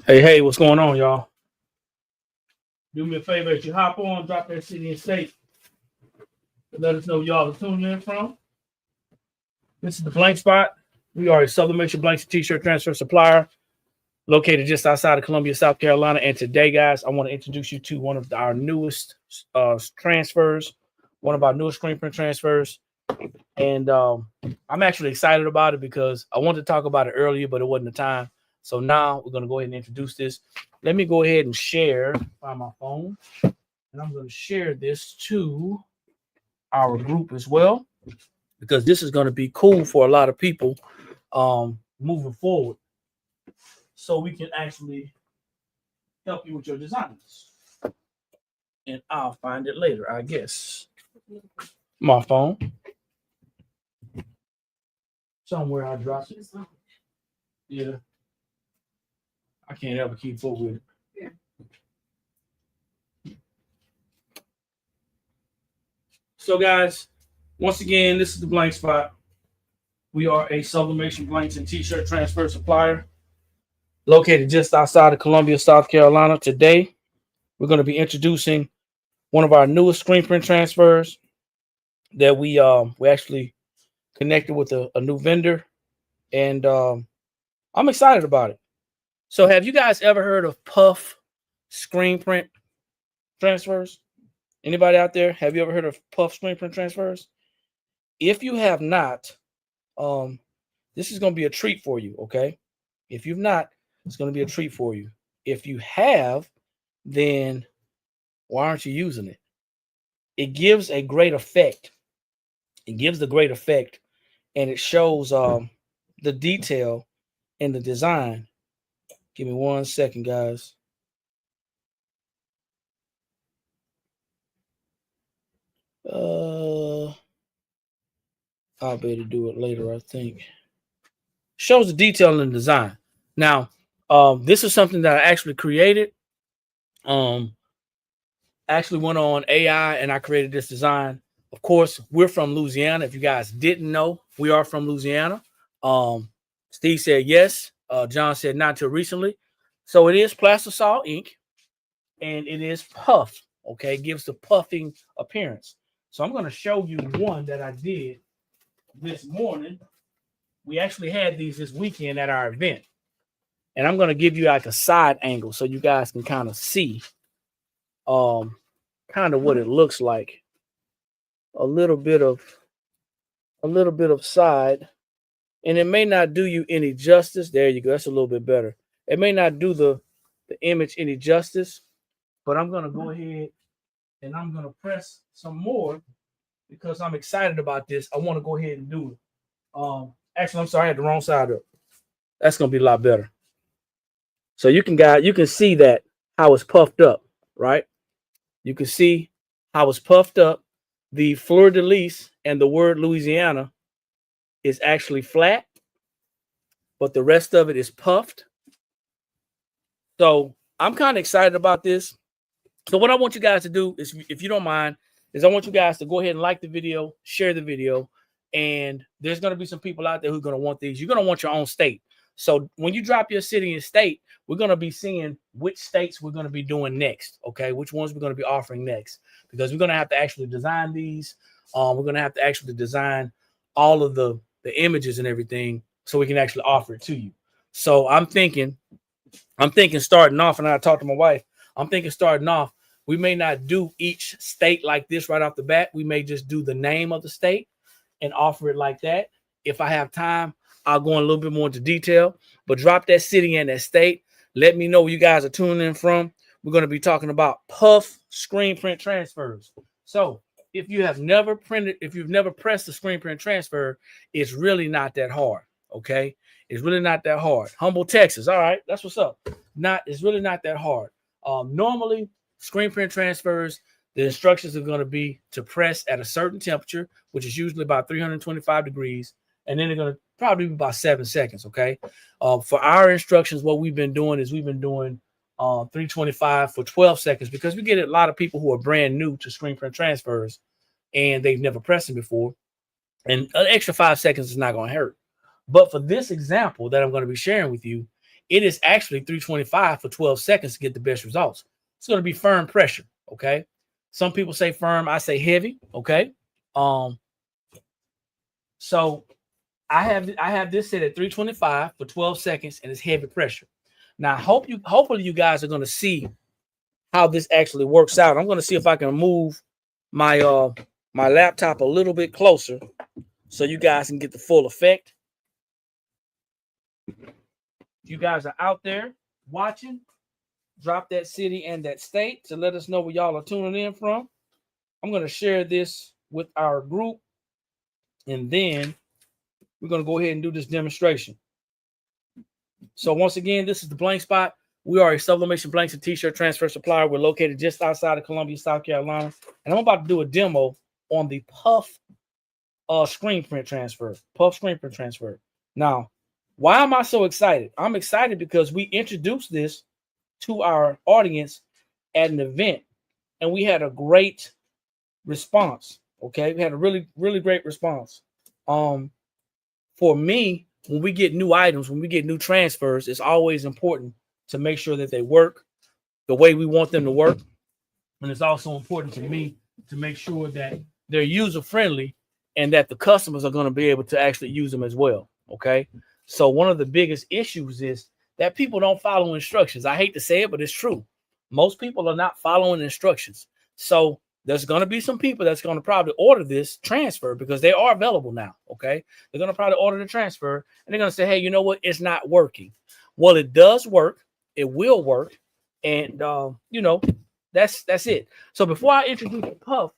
Hey, what's going on, y'all? Do me a favor, if you hop on, drop that city and state. Let us know y'all are tuning in from. This is the Blank Spot. We are a sublimation blanks t-shirt transfer supplier located just outside of Columbia, South Carolina. And today, guys, I want to introduce you to one of our newest transfers, one of our newest screen print transfers. And I'm actually excited about it because I wanted to talk about it earlier, but it wasn't the time. So now we're going to go ahead and introduce this. Let me go ahead and share by my phone. And I'm going to share this to our group as well, because this is going to be cool for a lot of people moving forward. So we can actually help you with your designs. And I'll find it later, I guess. My phone. Somewhere I dropped it. Yeah. I can't ever keep up with it. Yeah. So, guys, once again, this is the Blank Spot. We are a sublimation blanks and t-shirt transfer supplier located just outside of Columbia, South Carolina. Today, we're going to be introducing one of our newest screen print transfers that we actually connected with a new vendor, and I'm excited about it. So have you guys ever heard of puff screen print transfers? Anybody out there? Have you ever heard of puff screen print transfers? If you have not, this is going to be a treat for you, okay? If you've not, it's going to be a treat for you. If you have, then why aren't you using it? It gives a great effect. It gives the great effect, and it shows the detail in the design. Give me 1 second, guys. I'll be able to do it later, I think. Shows the detail in the design. Now, this is something that I actually created. Actually went on AI and I created this design. Of course, we're from Louisiana. If you guys didn't know, we are from Louisiana. Steve said yes. John said not till recently. So it is plastisol ink, and it is puff. Okay, it gives the puffing appearance. So I'm going to show you one that I did this morning. We actually had these this weekend at our event, and I'm going to give you like a side angle so you guys can kind of see kind of what it looks like. A little bit of side, and it may not do you any justice. There you go. That's a little bit better. It may not do the image any justice, but I'm going to go ahead and I'm going to press some more because I'm excited about this. I want to go ahead and do it. Actually, I'm sorry, I had the wrong side up. That's going to be a lot better. So you can see that how it's puffed up, right? You can see how it's puffed up. The fleur de lis and the word Louisiana is actually flat, but the rest of it is puffed. So I'm kind of excited about this. So what I want you guys to do is, if you don't mind, is I want you guys to go ahead and like the video, share the video, and there's going to be some people out there who are going to want these. You're going to want your own state. So when you drop your city and state, we're going to be seeing which states we're going to be doing next, okay? Which ones we're going to be offering next, because we're going to have to actually design these. We're going to have to actually design all of the images and everything so we can actually offer it to you. So I'm thinking starting off, and I talked to my wife, I'm thinking starting off, we may not do each state like this right off the bat. We may just do the name of the state and offer it like that. If I have time, I'll go in a little bit more into detail, but drop that city and that state. Let me know where you guys are tuning in from. We're going to be talking about puff screen print transfers. So if you have never printed, if you've never pressed the screen print transfer, it's really not that hard. Okay. It's really not that hard. Humble, Texas. All right. That's what's up. It's really not that hard. Normally screen print transfers, the instructions are going to be to press at a certain temperature, which is usually about 325 degrees. And then they're going to probably be about 7 seconds, okay? For our instructions, what we've been doing is we've been doing 325 for 12 seconds because we get a lot of people who are brand new to screen print transfers and they've never pressed them before. And an extra 5 seconds is not going to hurt. But for this example that I'm going to be sharing with you, it is actually 325 for 12 seconds to get the best results. It's going to be firm pressure, okay? Some people say firm, I say heavy, okay? So I have this set at 325 for 12 seconds, and it's heavy pressure. Now, hopefully you guys are going to see how this actually works out. I'm going to see if I can move my my laptop a little bit closer so you guys can get the full effect. If you guys are out there watching, drop that city and that state to let us know where y'all are tuning in from. I'm going to share this with our group, and then we're going to go ahead and do this demonstration. So once again, this is the Blank Spot. We are a sublimation blanks and t-shirt transfer supplier. We're located just outside of Columbia, South Carolina. And I'm about to do a demo on the puff screen print transfer. Puff screen print transfer. Now, why am I so excited? I'm excited because we introduced this to our audience at an event, and we had a great response. Okay, we had a really, really great response. For me, when we get new items, when we get new transfers, it's always important to make sure that they work the way we want them to work. And it's also important to me to make sure that they're user friendly and that the customers are going to be able to actually use them as well. Okay. So one of the biggest issues is that people don't follow instructions. I hate to say it, but it's true. Most people are not following instructions. So there's going to be some people that's going to probably order this transfer because they are available now. Okay. They're going to probably order the transfer and they're going to say, hey, you know what? It's not working. Well, it does work. It will work. And, you know, that's it. So before I introduce the puff,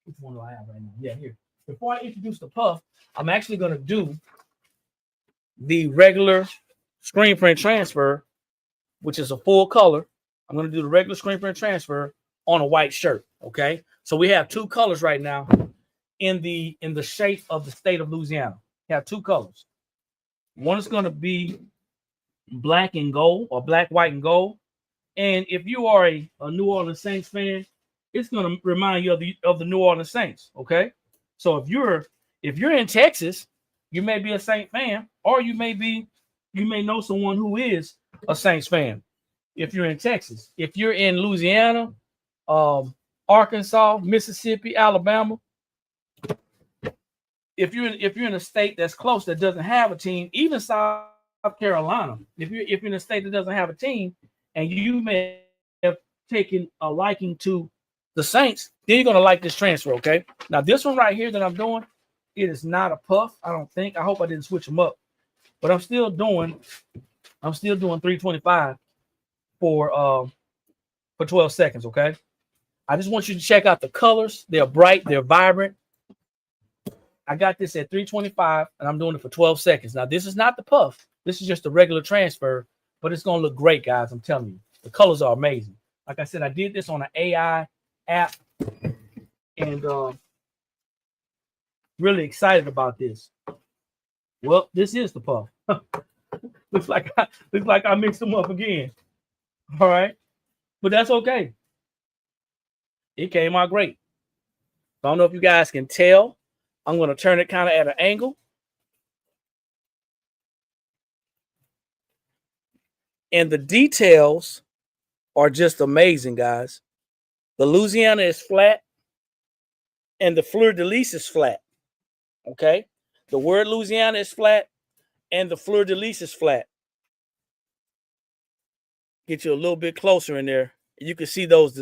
which one do I have right now? Yeah, here. Before I introduce the puff, I'm actually going to do the regular screen print transfer, which is a full color. I'm going to do the regular screen print transfer on a white shirt. Okay. So we have two colors right now in the shape of the state of Louisiana. We have two colors. One is going to be black and gold, or black, white, and gold. And if you are a New Orleans Saints fan, it's going to remind you of the New Orleans Saints. Okay. So if you're in Texas, you may be a Saint fan, or you may know someone who is a Saints fan. If you're in Texas, if you're in Louisiana, Arkansas, Mississippi, Alabama, if you're in a state that's close that doesn't have a team, even South Carolina, if you're in a state that doesn't have a team, and you may have taken a liking to the Saints, then you're gonna like this transfer. Okay. Now this one right here that I'm doing, it is not a puff. I don't think. I hope I didn't switch them up, but I'm still doing 325 for 12 seconds. Okay. I just want you to check out the colors. They're bright. They're vibrant. I got this at 325, and I'm doing it for 12 seconds. Now, this is not the puff. This is just a regular transfer, but it's going to look great, guys. I'm telling you. The colors are amazing. Like I said, I did this on an AI app, and really excited about this. Well, this is the puff. looks like I mixed them up again. All right. But that's okay. It came out great. I don't know if you guys can tell. I'm going to turn it kind of at an angle. And the details are just amazing, guys. The Louisiana is flat and the fleur-de-lis is flat. Okay? The word Louisiana is flat and the fleur-de-lis is flat. Get you a little bit closer in there. You can see those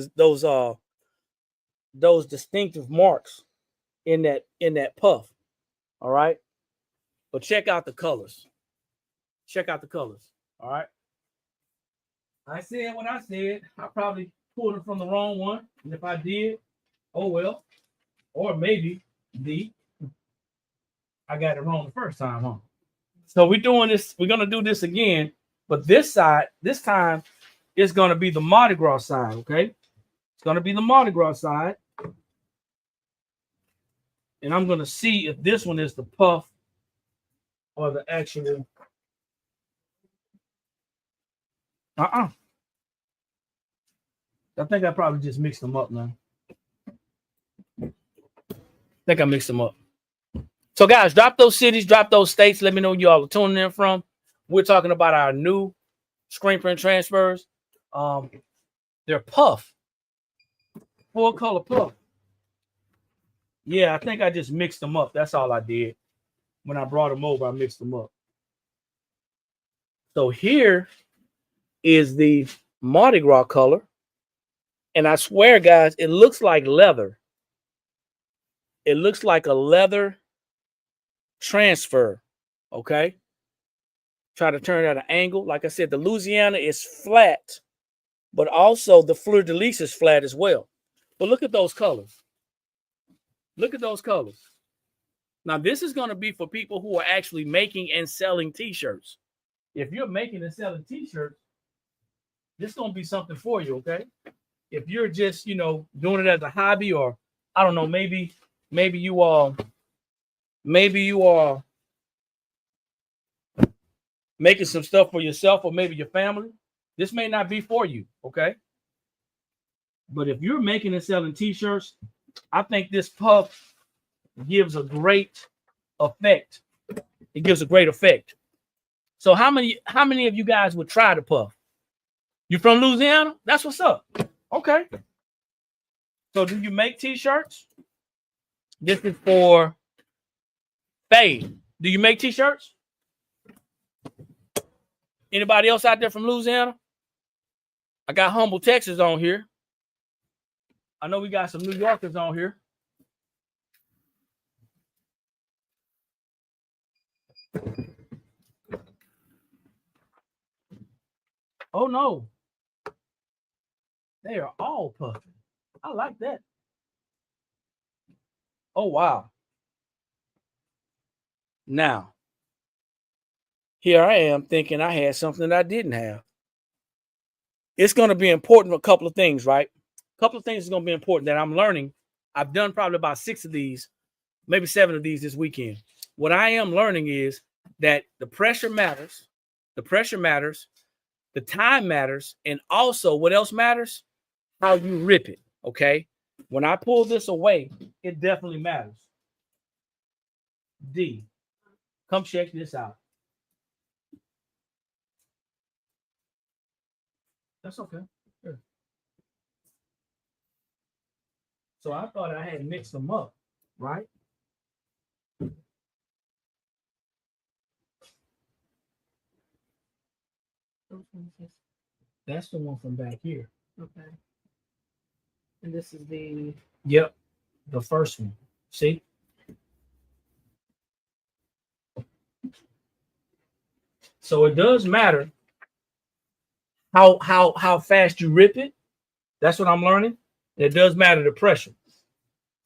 distinctive marks in that puff. All right? But check out the colors. Check out the colors. All right? I said what I said. I probably pulled it from the wrong one. And if I did, oh well. Or maybe I got it wrong the first time, huh? So we're doing this. We're going to do this again. But this time, it's going to be the Mardi Gras side, okay? It's going to be the Mardi Gras side. And I'm going to see if this one is the puff or the actual. I think I probably just mixed them up now. think I mixed them up. So, guys, drop those cities, drop those states. Let me know where you all are tuning in from. We're talking about our new screen print transfers. They're puff, full color puff. Yeah, I think I just mixed them up. That's all I did. When I brought them over, I mixed them up. So here is the Mardi Gras color. And I swear, guys, it looks like leather. It looks like a leather transfer. Okay. Try to turn it at an angle. Like I said, the Louisiana is flat, but also the fleur de lis is flat as well. But look at those colors. Look at those colors. Now, this is going to be for people who are actually making and selling t-shirts. If you're making and selling t-shirts, this is going to be something for you, okay? If you're just, doing it as a hobby, or I don't know, maybe you are making some stuff for yourself or maybe your family, this may not be for you, okay? But if you're making and selling t-shirts, I think this puff gives a great effect. It gives a great effect. So how many of you guys would try the puff? You from Louisiana? That's what's up. Okay. So do you make t-shirts? This is for Faye. Do you make t-shirts? Anybody else out there from Louisiana? I got Humble, Texas on here. I know we got some New Yorkers on here. Oh no. They are all puffing. I like that. Oh wow. Now, here I am thinking I had something that I didn't have. It's going to be important for a couple of things, right? A couple of things is going to be important that I'm learning. I've done probably about 6 of these, maybe 7 of these this weekend. What I am learning is that the pressure matters. The pressure matters. The time matters. And also, what else matters? How you rip it, okay? When I pull this away, it definitely matters. D, come check this out. That's okay. Sure. So I thought I had mixed them up, right? That's the one from back here. Okay. And this is the Yep, the first one. See? So it does matter how fast you rip it. That's what I'm learning. It does matter the pressure.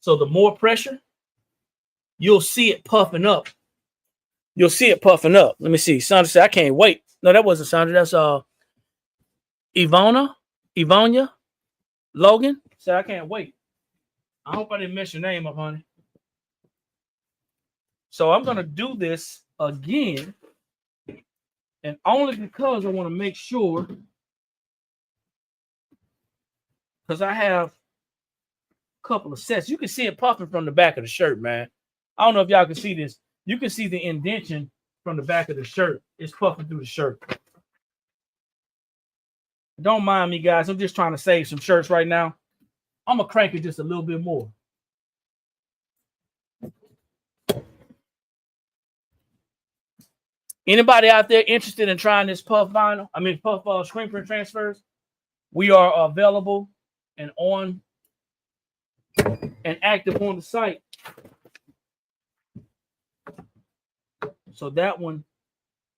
So the more pressure, you'll see it puffing up. You'll see it puffing up. Let me see. Sandra said, I can't wait. No, that wasn't Sandra. That's Ivonia Logan said, I can't wait. I hope I didn't mess your name up, honey. So I'm gonna do this again, and only because I want to make sure, because I have a couple of sets. You can see it puffing from the back of the shirt, man. I don't know if y'all can see this. You can see the indentation from the back of the shirt. It's puffing through the shirt. Don't mind me, guys. I'm just trying to save some shirts right now. I'm gonna crank it just a little bit more. Anybody out there interested in trying this puff vinyl? I mean, puff screen print transfers? We are available and on and active on the site. So that one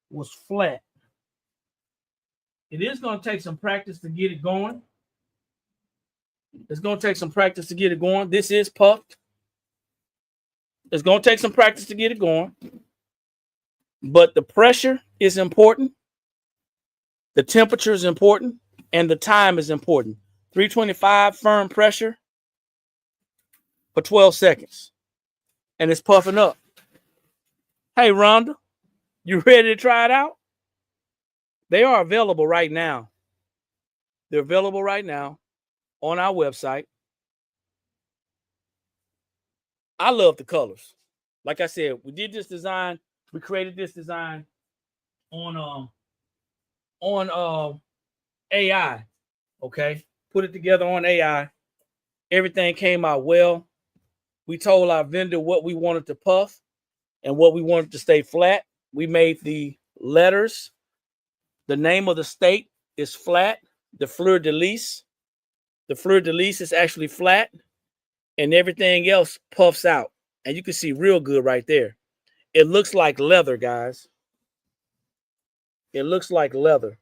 was flat. It is going to take some practice to get it going. It's going to take some practice to get it going. This is puffed. It's going to take some practice to get it going. But the pressure is important. The temperature is important. And the time is important. 325 firm pressure for 12 seconds. And it's puffing up. Hey, Rhonda, you ready to try it out? They are available right now. They're available right now on our website. I love the colors. Like I said, we did this design. We created this design on AI. Okay, put it together on AI. Everything came out well. We told our vendor what we wanted to puff and what we wanted to stay flat. We made the letters. The name of the state is flat. The fleur de lis. The fleur de lis is actually flat, and everything else puffs out. And you can see real good right there. It looks like leather, guys. It looks like leather.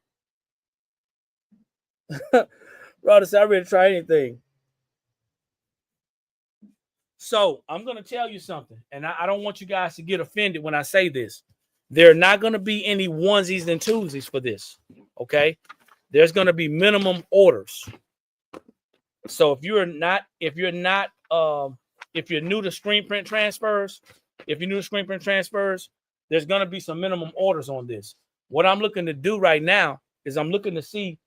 Brother said, I'm ready to try anything. So I'm going to tell you something, and I don't want you guys to get offended when I say this. There are not going to be any onesies and twosies for this, okay? There's going to be minimum orders. So if you're new to screen print transfers, there's going to be some minimum orders on this. What I'm looking to do right now is I'm looking to see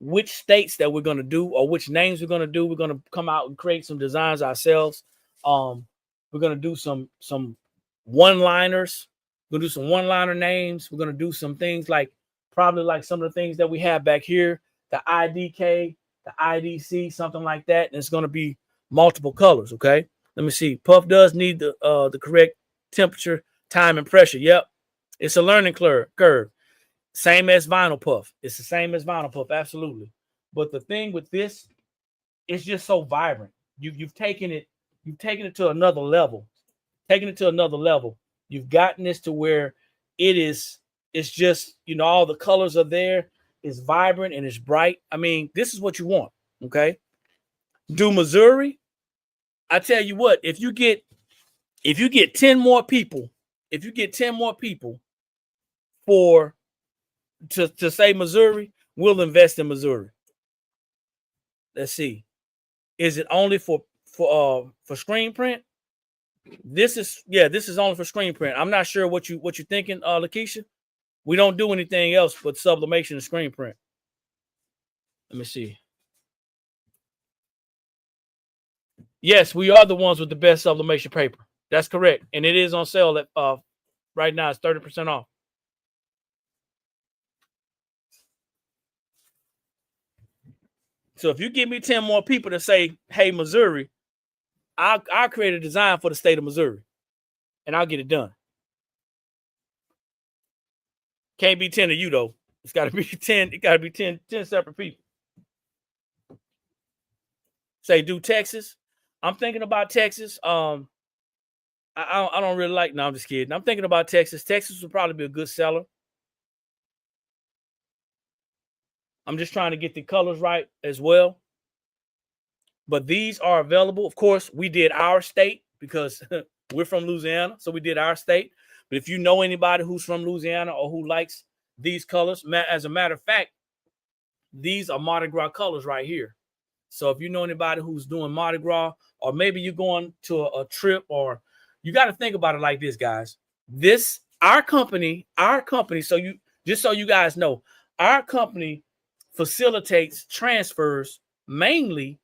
which states that we're going to do or which names we're going to do. We're going to come out and create some designs ourselves. We're going to do some one-liners. We're going to do some one-liner names. We're going to do some things like probably like some of the things that we have back here, the IDK, the IDC, something like that. And it's going to be multiple colors, okay? Let me see. Puff does need the correct temperature, time, and pressure. Yep. It's a learning curve. Same as vinyl puff. It's the same as vinyl puff, absolutely. But the thing with this, it's just so vibrant. You've taken it to another level. You've gotten this to where it's just, all the colors are there. It's vibrant and it's bright. I mean, this is what you want, okay? Do Missouri. I tell you what, if you get 10 more people, to say Missouri, we'll invest in Missouri. Let's see. Is it only for screen print? This is only for screen print. I'm not sure what you're thinking, Lakeisha. We don't do anything else but sublimation and screen print. Let me see. Yes, we are the ones with the best sublimation paper. That's correct. And it is on sale at right now. It's 30% off. So if you give me 10 more people to say, hey, Missouri, I'll create a design for the state of Missouri. And I'll get it done. Can't be 10 of you, though. It's got to be 10. It got to be 10 separate people. Say, do Texas. I'm thinking about Texas. I don't really like. No, I'm just kidding. I'm thinking about Texas. Texas would probably be a good seller. I'm just trying to get the colors right as well. But these are available. Of course, we did our state because we're from Louisiana. So we did our state. But if you know anybody who's from Louisiana or who likes these colors, as a matter of fact, these are Mardi Gras colors right here. So if you know anybody who's doing Mardi Gras, or maybe you're going to a trip, or you got to think about it like this, guys. Our company, so you guys know, our company facilitates transfers mainly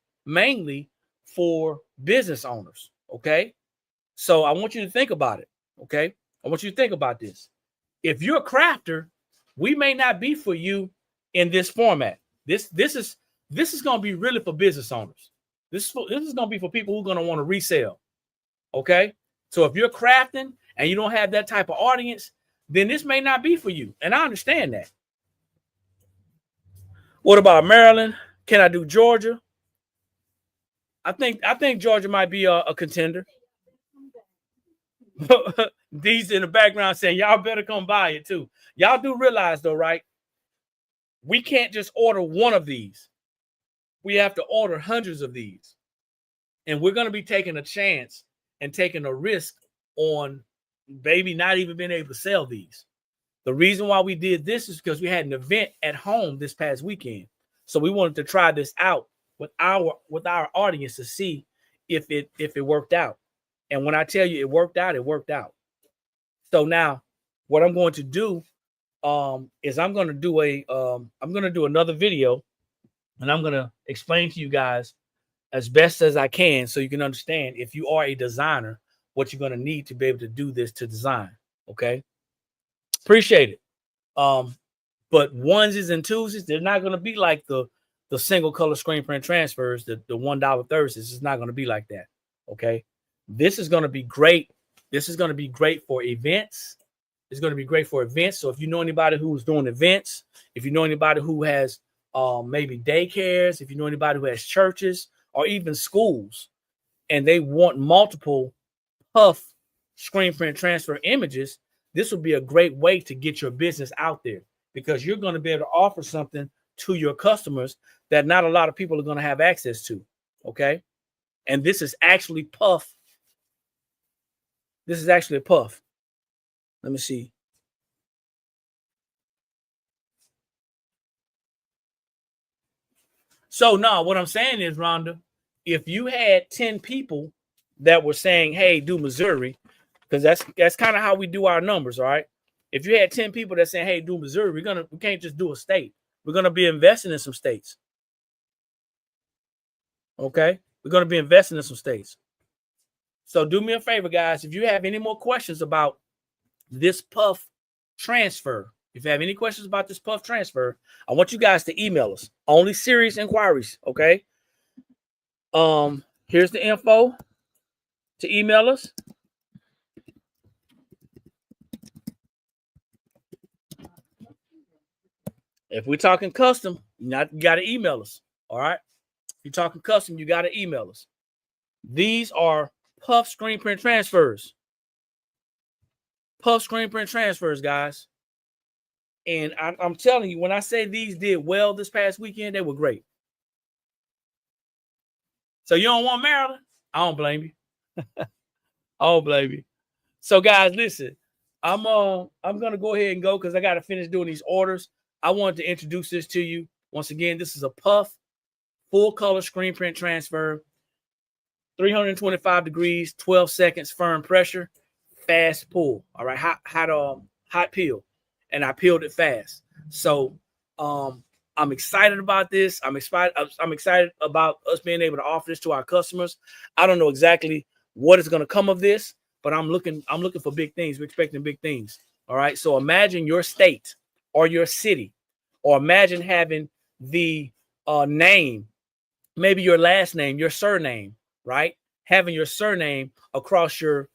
for business owners, okay? So I want you to think about it, okay? I want you to think about this. If you're a crafter, we may not be for you in this format. This is going to be really for business owners. This is going to be for people who are going to want to resell, okay? So if you're crafting and you don't have that type of audience, then this may not be for you, and I understand that. What about Maryland? Can I do Georgia? I think Georgia might be a contender. These in the background saying y'all better come buy it too. Y'all do realize though, right? We can't just order one of these. We have to order hundreds of these. And we're going to be taking a chance and taking a risk on maybe not even being able to sell these. The reason why we did this is because we had an event at home this past weekend. So we wanted to try this out with our audience to see if it worked out. And when I tell you it worked out, it worked out. So now what I'm going to do is I'm going to do another video, and I'm going to explain to you guys as best as I can so you can understand, if you are a designer, what you're going to need to be able to do this to design. Okay. Appreciate it. But onesies and twosies, they're not going to be like the single color screen print transfers, the $1 Thursdays. It's not going to be like that. Okay. This is going to be great. This is going to be great for events. It's going to be great for events. So if you know anybody who's doing events, if you know anybody who has maybe daycares, if you know anybody who has churches or even schools, and they want multiple puff screen print transfer images, this would be a great way to get your business out there, because you're going to be able to offer something to your customers that not a lot of people are going to have access to. Okay. And this is actually puff. This is actually a puff. Let me see. So no, what I'm saying is, Rhonda, if you had 10 people that were saying, hey, do Missouri, because that's kind of how we do our numbers, all right? If you had 10 people that saying, hey, do Missouri, we can't just do a state. We're gonna be investing in some states. Okay, we're gonna be investing in some states. So do me a favor, guys. If you have any more questions about this puff transfer, if you have any questions about this puff transfer, I want you guys to email us. Only serious inquiries, okay? Here's the info to email us. If we're talking custom, you got to email us, all right? If you're talking custom, you got to email us. These are puff screen print transfers. Puff screen print transfers, guys. And I'm telling you, when I say these did well this past weekend, they were great. So you don't want Maryland? I don't blame you. I don't blame you. So guys, listen, I'm gonna go ahead and go because I got to finish doing these orders. I wanted to introduce this to you. Once again, this is a puff full color screen print transfer, 325 degrees, 12 seconds, firm pressure, fast pull. All right, hot peel, and I peeled it fast. So I'm excited about this. I'm excited about us being able to offer this to our customers. I don't know exactly what is going to come of this, but I'm looking for big things. We're expecting big things. All right. So imagine your state or your city, or imagine having the name, maybe your last name, your surname, right? Having your surname across your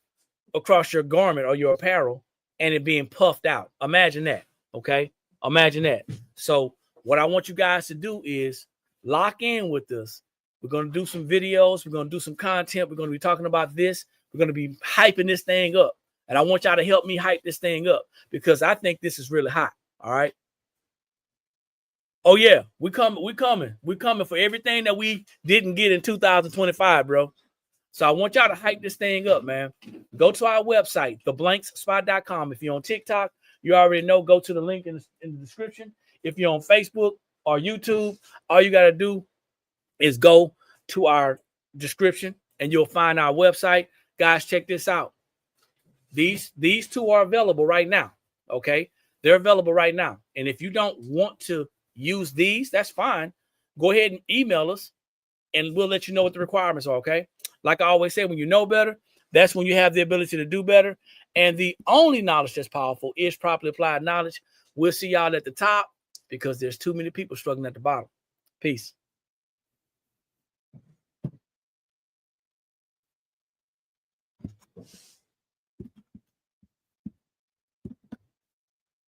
garment or your apparel, and it being puffed out. Imagine that. Okay. Imagine that. So what I want you guys to do is lock in with us. We're going to do some videos. We're going to do some content. We're going to be talking about this. We're going to be hyping this thing up. And I want y'all to help me hype this thing up, because I think this is really hot. All right. Oh yeah, we're coming for everything that we didn't get in 2025, bro. So I want y'all to hype this thing up, man. Go to our website, theblankspot.com. If you're on TikTok, you already know, go to the link in the description. If you're on Facebook or YouTube, all you got to do is go to our description and you'll find our website. Guys, check this out. These two are available right now, okay? They're available right now. And if you don't want to use these, that's fine. Go ahead and email us and we'll let you know what the requirements are, okay? Like I always say, when you know better, that's when you have the ability to do better. And the only knowledge that's powerful is properly applied knowledge. We'll see y'all at the top, because there's too many people struggling at the bottom. Peace.